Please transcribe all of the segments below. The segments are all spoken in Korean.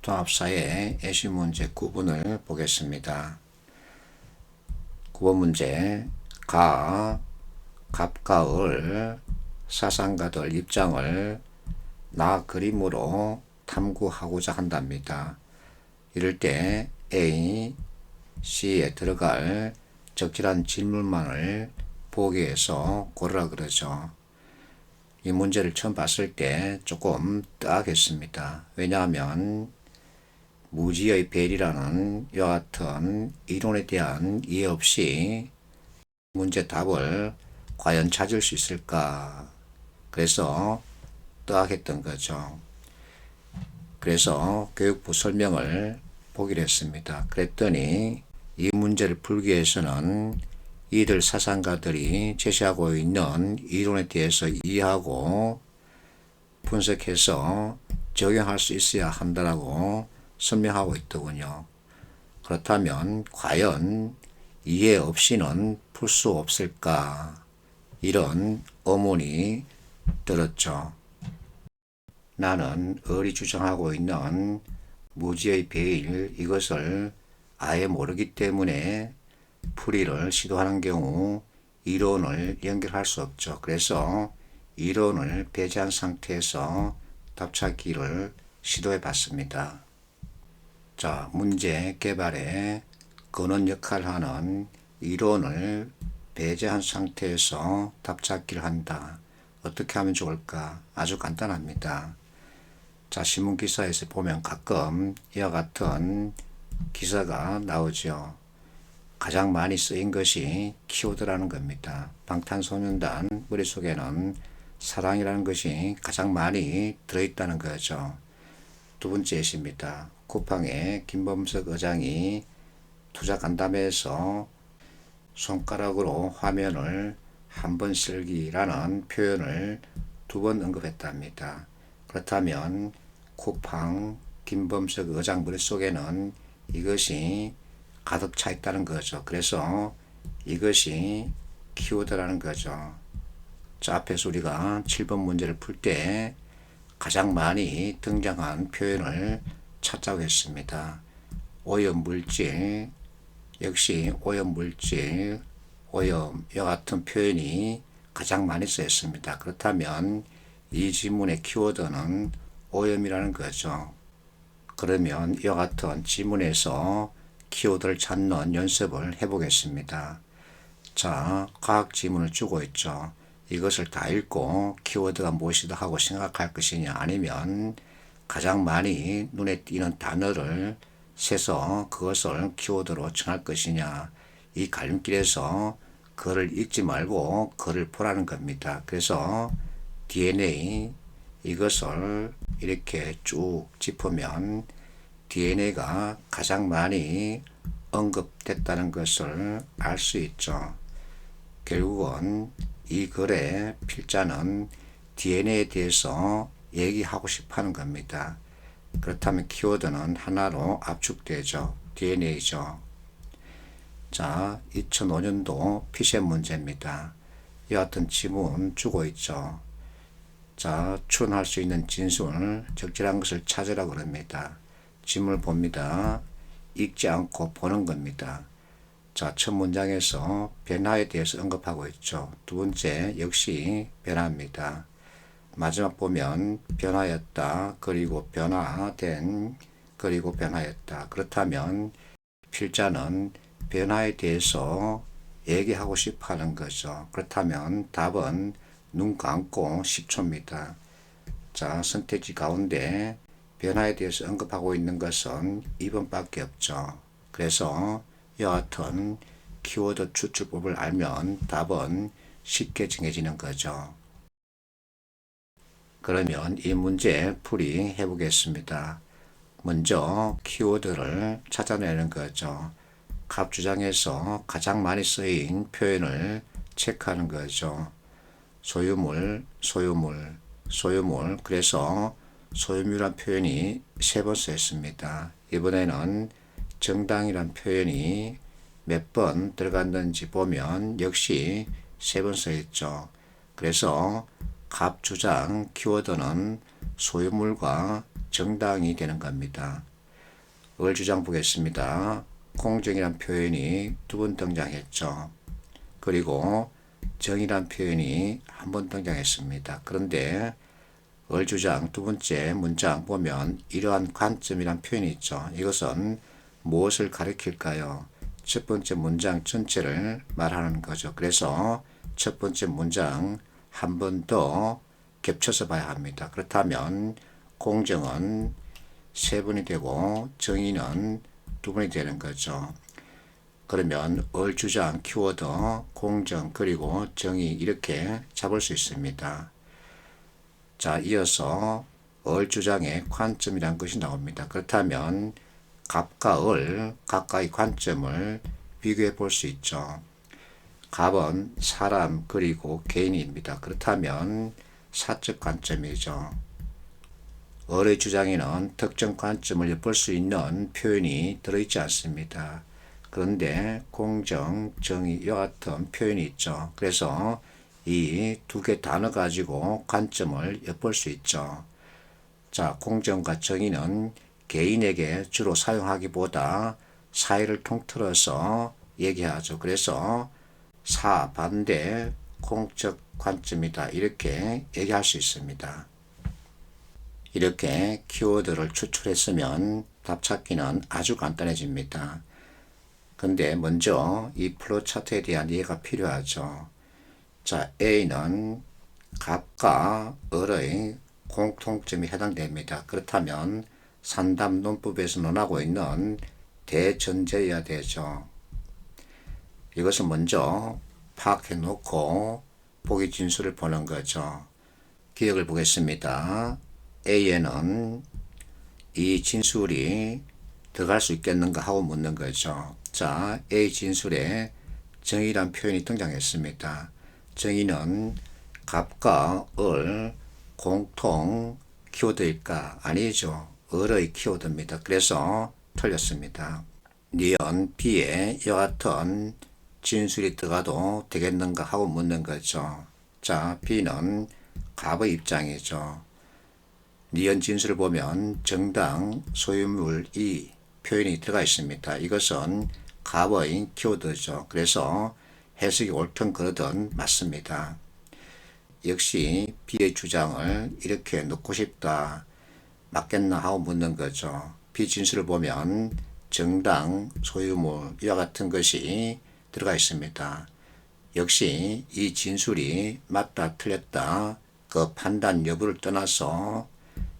통합사의 예시 문제 9번을 보겠습니다. 9번 문제. 갑과 을, 사상가들 입장을 나 그림으로 탐구하고자 한답니다. 이럴 때 A, C에 들어갈 적절한 질문만을 보기에서 고르라 그러죠. 이 문제를 처음 봤을 때 조금 뜨악했습니다. 왜냐하면 무지의 배리라는 이와 같은 이론에 대한 이해 없이 문제 답을 과연 찾을 수 있을까? 그래서 뜨악했던 거죠. 그래서 교육부 설명을 보기로 했습니다. 그랬더니 이 문제를 풀기 위해서는 이들 사상가들이 제시하고 있는 이론에 대해서 이해하고 분석해서 적용할 수 있어야 한다라고 설명하고 있더군요. 그렇다면 과연 이해 없이는 풀 수 없을까? 이런 의문이 들었죠. 나는 을이 주장하고 있는 무지의 배일 이것을 아예 모르기 때문에 풀이를 시도하는 경우 이론을 연결할 수 없죠. 그래서 이론을 배제한 상태에서 답찾기를 시도해 봤습니다. 자, 문제 개발에 근원 역할을 하는 이론을 배제한 상태에서 답찾기를 한다. 어떻게 하면 좋을까? 아주 간단합니다. 자, 신문기사에서 보면 가끔 이와 같은 기사가 나오죠. 가장 많이 쓰인 것이 키워드라는 겁니다. 방탄소년단 머릿속에는 사랑이라는 것이 가장 많이 들어있다는 거죠. 두 번째 예시입니다. 쿠팡의 김범석 의장이 투자 간담회에서 손가락으로 화면을 한 번 쓸기라는 표현을 2번 언급했답니다. 그렇다면 쿠팡 김범석 의장 머릿속에는 이것이 가득 차 있다는 거죠. 그래서 이것이 키워드라는 거죠. 자, 앞에서 우리가 7번 문제를 풀 때 가장 많이 등장한 표현을 찾자고 했습니다. 오염물질, 역시 오염물질, 오염, 이와 같은 표현이 가장 많이 쓰였습니다. 그렇다면 이 지문의 키워드는 오염이라는 거죠. 그러면 이와 같은 지문에서 키워드를 찾는 연습을 해보겠습니다. 자, 과학 지문을 주고 있죠. 이것을 다 읽고 키워드가 무엇이다 하고 생각할 것이냐, 아니면 가장 많이 눈에 띄는 단어를 세서 그것을 키워드로 정할 것이냐, 이 갈림길에서 글을 읽지 말고 글을 보라는 겁니다. 그래서 DNA 이것을 이렇게 쭉 짚으면 DNA가 가장 많이 언급됐다는 것을 알 수 있죠. 결국은 이 글의 필자는 DNA에 대해서 얘기하고 싶어 하는 겁니다. 그렇다면 키워드는 하나로 압축되죠. DNA죠. 자, 2005년도 피셈 문제입니다. 이와 같은 지문 주고 있죠. 자, 추론할 수 있는 진술, 적절한 것을 찾으라고 그럽니다. 지문을 봅니다. 읽지 않고 보는 겁니다. 자, 첫 문장에서 변화에 대해서 언급하고 있죠. 두 번째 역시 변화입니다. 마지막 보면 변화였다, 그리고 변화된, 그리고 변화였다. 그렇다면 필자는 변화에 대해서 얘기하고 싶어 하는 거죠. 그렇다면 답은 눈 감고 10초입니다. 자, 선택지 가운데 변화에 대해서 언급하고 있는 것은 2번밖에 없죠. 그래서 이와 같은 키워드 추출법을 알면 답은 쉽게 정해지는 거죠. 그러면 이 문제 풀이 해보겠습니다. 먼저 키워드를 찾아내는 거죠. 갑 주장에서 가장 많이 쓰인 표현을 체크하는 거죠. 소유물, 소유물, 소유물. 그래서 소유물이란 표현이 3번 쓰였습니다. 이번에는 정당이란 표현이 몇 번 들어갔는지 보면 역시 3번 쓰였죠. 그래서 갑 주장 키워드는 소유물과 정당이 되는 겁니다. 을 주장 보겠습니다. 공정이란 표현이 두 번 등장했죠. 그리고 정이란 표현이 한 번 등장했습니다. 그런데 을 주장 두 번째 문장 보면 이러한 관점이란 표현이 있죠. 이것은 무엇을 가리킬까요? 첫 번째 문장 전체를 말하는 거죠. 그래서 첫 번째 문장 한 번 더 겹쳐서 봐야 합니다. 그렇다면 공정은 세 번이 되고 정의는 두 번이 되는 거죠. 그러면 을 주장 키워드 공정 그리고 정의 이렇게 잡을 수 있습니다. 자, 이어서 을 주장의 관점이란 것이 나옵니다. 그렇다면 갑과 을 각각의 관점을 비교해 볼 수 있죠. 갑은 사람 그리고 개인입니다. 그렇다면 사적 관점이죠. 을의 주장에는 특정 관점을 엿볼 수 있는 표현이 들어있지 않습니다. 그런데 공정, 정의 이와 같은 표현이 있죠. 그래서 이 두 개 단어 가지고 관점을 엿볼 수 있죠. 자, 공정과 정의는 개인에게 주로 사용하기보다 사회를 통틀어서 얘기하죠. 그래서 반대 공적 관점이다 이렇게 얘기할 수 있습니다. 이렇게 키워드를 추출했으면 답 찾기는 아주 간단해집니다. 근데 먼저 이 플로 차트에 대한 이해가 필요하죠. 자, A는 갑과 을의 공통점이 해당됩니다. 그렇다면 상담 논법에서 논하고 있는 대전제여야 되죠. 이것을 먼저 파악해 놓고 보기 진술을 보는 거죠. 기억을 보겠습니다. A에는 이 진술이 들어갈 수 있겠는가 하고 묻는 거죠. 자, A 진술에 정의란 표현이 등장했습니다. 정의는 갑과 을 공통 키워드일까? 아니죠. 을의 키워드입니다. 그래서 틀렸습니다. 니은 B에 이와 같은 진술이 들어가도 되겠는가 하고 묻는 거죠. 자, B는 갑의 입장이죠. 니은 진술을 보면 정당, 소유물 이 표현이 들어가 있습니다. 이것은 갑의 키워드죠. 그래서 해석이 옳든 그르든 맞습니다. 역시 B의 주장을 이렇게 넣고 싶다. 맞겠나 하고 묻는 거죠. B 진술을 보면 정당, 소유물 이와 같은 것이 들어가 있습니다. 역시 이 진술이 맞다 틀렸다 그 판단 여부를 떠나서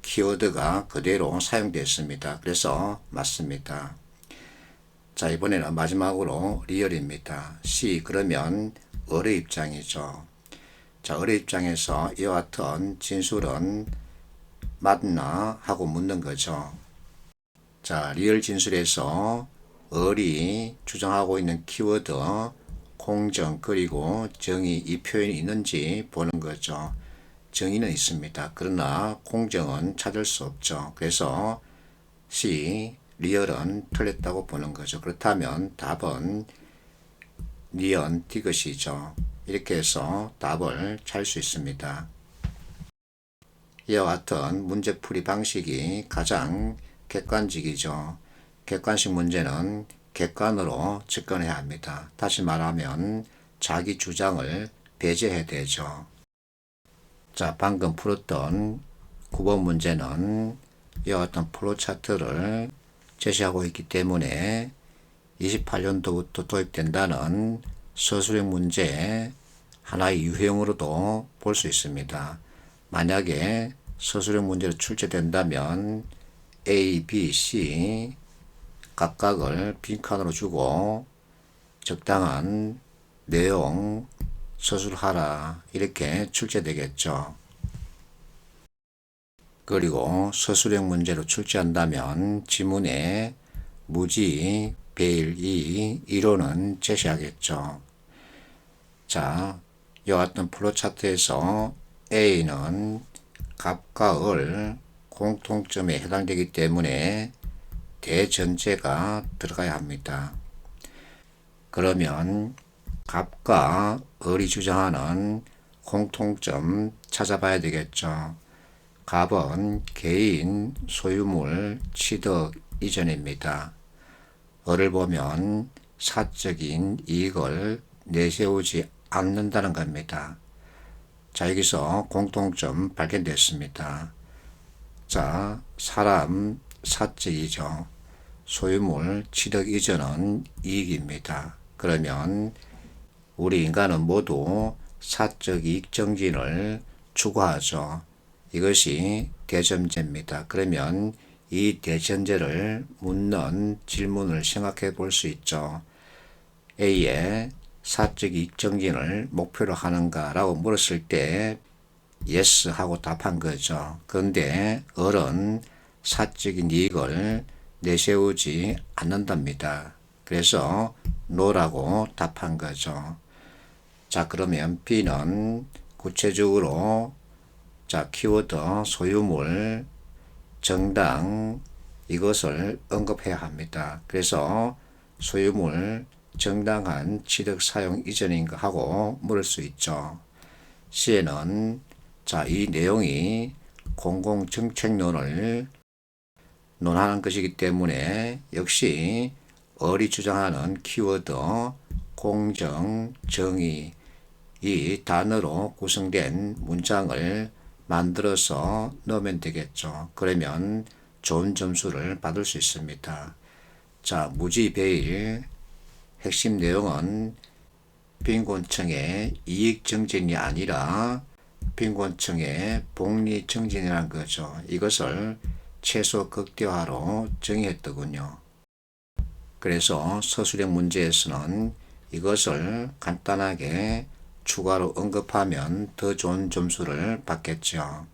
키워드가 그대로 사용되었습니다. 그래서 맞습니다. 자, 이번에는 마지막으로 리얼입니다. C 그러면 을의 입장이죠. 자, 을의 입장에서 이와 같은 진술은 맞나 하고 묻는 거죠. 자, 리얼 진술에서 을이 주장하고 있는 키워드 공정 그리고 정의 이 표현이 있는지 보는 거죠. 정의는 있습니다. 그러나 공정은 찾을 수 없죠. 그래서 C 리얼은 틀렸다고 보는 거죠. 그렇다면 답은 니은 디귿이죠. 이렇게 해서 답을 찾을 수 있습니다. 이와 같은 문제풀이 방식이 가장 객관적이죠. 객관식 문제는 객관으로 접근해야 합니다. 다시 말하면 자기 주장을 배제해야 되죠. 자, 방금 풀었던 9번 문제는 이와 같은 플로 차트를 제시하고 있기 때문에 28년도부터 도입된다는 서술형 문제 하나의 유형으로도 볼 수 있습니다. 만약에 서술형 문제로 출제된다면 A, B, C 각각을 빈칸으로 주고 적당한 내용 서술하라 이렇게 출제되겠죠. 그리고 서술형 문제로 출제한다면 지문에 무지, 배일, 이론은 제시하겠죠. 자, 이와 같은 플로차트에서 A는 갑과 을 공통점에 해당되기 때문에 대전제가 들어가야 합니다. 그러면 갑과 을이 주장하는 공통점 찾아봐야 되겠죠. 갑은 개인, 소유물, 취득 이전입니다. 어를 보면 사적인 이익을 내세우지 않는다는 겁니다. 자, 여기서 공통점 발견됐습니다. 자, 사람 사적이죠. 소유물 취득 이전은 이익입니다. 그러면 우리 인간은 모두 사적 이익 정진을 추구하죠. 이것이 대전제입니다. 그러면 이 대전제를 묻는 질문을 생각해 볼 수 있죠. A의 사적 이익 정진을 목표로 하는가 라고 물었을 때 yes 하고 답한 거죠. 그런데 을은 사적인 이익을 내세우지 않는답니다. 그래서 no라고 답한 거죠. 자, 그러면 B는 구체적으로 자, 키워드 소유물, 정당 이것을 언급해야 합니다. 그래서 소유물 정당한 취득 사용 이전인가 하고 물을 수 있죠. C에는 자, 이 내용이 공공정책론을 논하는 것이기 때문에 역시 을이 주장하는 키워드 공정, 정의 이 단어로 구성된 문장을 만들어서 넣으면 되겠죠. 그러면 좋은 점수를 받을 수 있습니다. 자, 무지배일 핵심 내용은 빈곤층의 이익 정진이 아니라 빈곤층의 복리 정진이라는 거죠. 이것을 최소 극대화로 정의했더군요. 그래서 서술형 문제에서는 이것을 간단하게 추가로 언급하면 더 좋은 점수를 받겠죠.